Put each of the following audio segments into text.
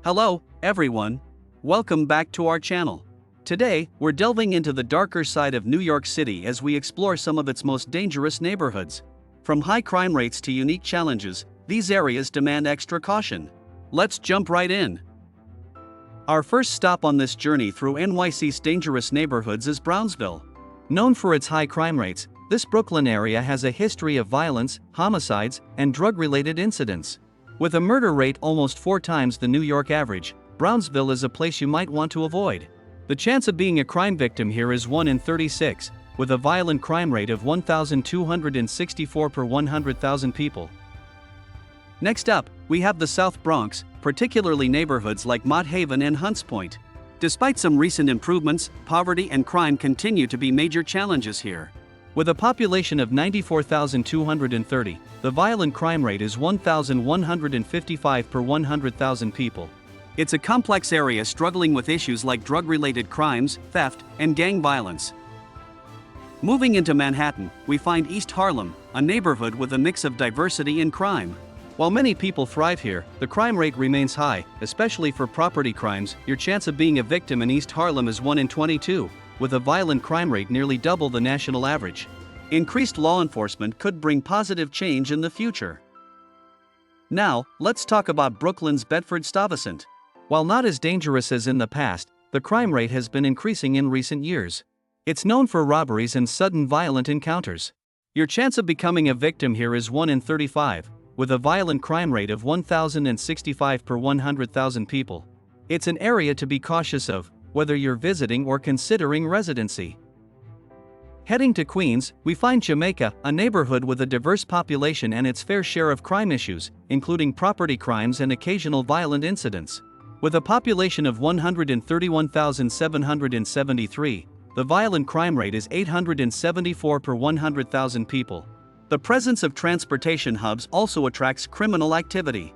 Hello, everyone. Welcome back to our channel. Today, we're delving into the darker side of New York City as we explore some of its most dangerous neighborhoods. From high crime rates to unique challenges, these areas demand extra caution. Let's jump right in. Our first stop on this journey through NYC's dangerous neighborhoods is Brownsville. Known for its high crime rates, this Brooklyn area has a history of violence, homicides, and drug-related incidents. With a murder rate almost 4 times the New York average, Brownsville is a place you might want to avoid. The chance of being a crime victim here is 1 in 36, with a violent crime rate of 1,264 per 100,000 people. Next up, we have the South Bronx, particularly neighborhoods like Mott Haven and Hunts Point. Despite some recent improvements, poverty and crime continue to be major challenges here. With a population of 94,230, the violent crime rate is 1,155 per 100,000 people. It's a complex area struggling with issues like drug-related crimes, theft, and gang violence. Moving into Manhattan, we find East Harlem, a neighborhood with a mix of diversity and crime. While many people thrive here, the crime rate remains high, especially for property crimes. Your chance of being a victim in East Harlem is 1 in 22. With a violent crime rate nearly double the national average. Increased law enforcement could bring positive change in the future. Now, let's talk about Brooklyn's Bedford-Stuyvesant. While not as dangerous as in the past, the crime rate has been increasing in recent years. It's known for robberies and sudden violent encounters. Your chance of becoming a victim here is 1 in 35, with a violent crime rate of 1,065 per 100,000 people. It's an area to be cautious of, whether you're visiting or considering residency. Heading to Queens, we find Jamaica, a neighborhood with a diverse population and its fair share of crime issues, including property crimes and occasional violent incidents. With a population of 131,773, the violent crime rate is 874 per 100,000 people. The presence of transportation hubs also attracts criminal activity.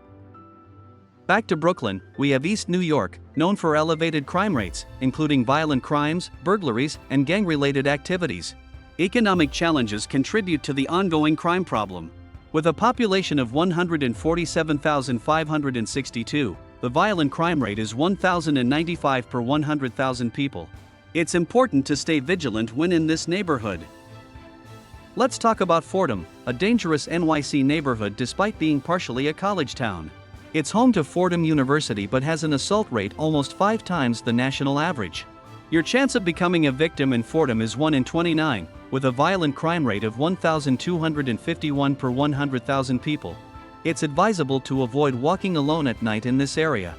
Back to Brooklyn, we have East New York, known for elevated crime rates, including violent crimes, burglaries, and gang-related activities. Economic challenges contribute to the ongoing crime problem. With a population of 147,562, the violent crime rate is 1,095 per 100,000 people. It's important to stay vigilant when in this neighborhood. Let's talk about Fordham, a dangerous NYC neighborhood despite being partially a college town. It's home to Fordham University but has an assault rate almost 5 times the national average. Your chance of becoming a victim in Fordham is 1 in 29, with a violent crime rate of 1,251 per 100,000 people. It's advisable to avoid walking alone at night in this area.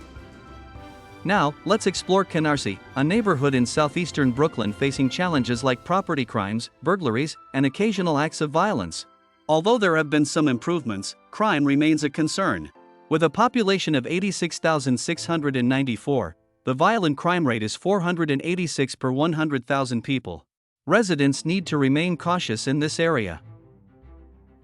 Now, let's explore Canarsie, a neighborhood in southeastern Brooklyn facing challenges like property crimes, burglaries, and occasional acts of violence. Although there have been some improvements, crime remains a concern. With a population of 86,694, the violent crime rate is 486 per 100,000 people. Residents need to remain cautious in this area.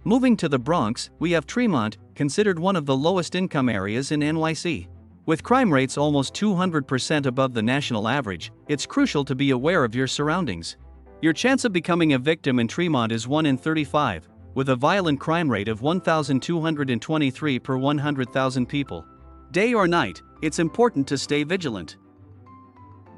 Moving to the Bronx, we have Tremont, considered one of the lowest income areas in NYC. With crime rates almost 200% above the national average, it's crucial to be aware of your surroundings. Your chance of becoming a victim in Tremont is 1 in 35. With a violent crime rate of 1,223 per 100,000 people. Day or night, it's important to stay vigilant.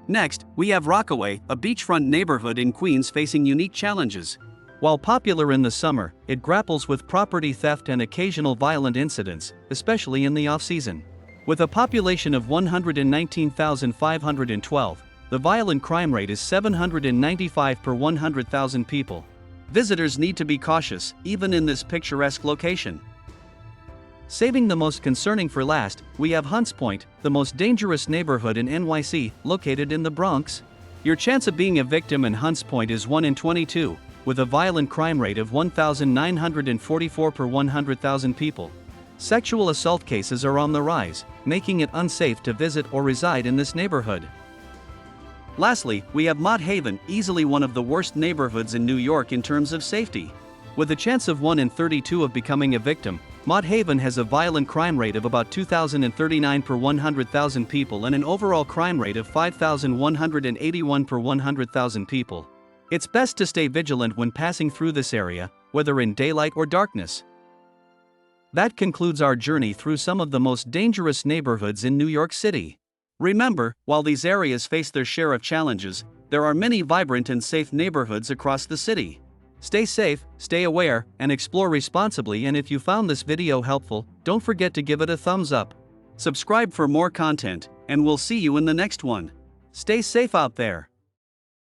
Next, we have Rockaway, a beachfront neighborhood in Queens facing unique challenges. While popular in the summer, it grapples with property theft and occasional violent incidents, especially in the off-season. With a population of 119,512, the violent crime rate is 795 per 100,000 people. Visitors need to be cautious, even in this picturesque location. Saving the most concerning for last, we have Hunts Point, the most dangerous neighborhood in NYC, located in the Bronx. Your chance of being a victim in Hunts Point is 1 in 22, with a violent crime rate of 1,944 per 100,000 people. Sexual assault cases are on the rise, making it unsafe to visit or reside in this neighborhood. Lastly, we have Mott Haven, easily one of the worst neighborhoods in New York in terms of safety. With a chance of 1 in 32 of becoming a victim, Mott Haven has a violent crime rate of about 2,039 per 100,000 people and an overall crime rate of 5,181 per 100,000 people. It's best to stay vigilant when passing through this area, whether in daylight or darkness. That concludes our journey through some of the most dangerous neighborhoods in New York City. Remember, while these areas face their share of challenges, there are many vibrant and safe neighborhoods across the city. Stay safe, stay aware, and explore responsibly. And if you found this video helpful, don't forget to give it a thumbs up. Subscribe for more content, and we'll see you in the next one. Stay safe out there.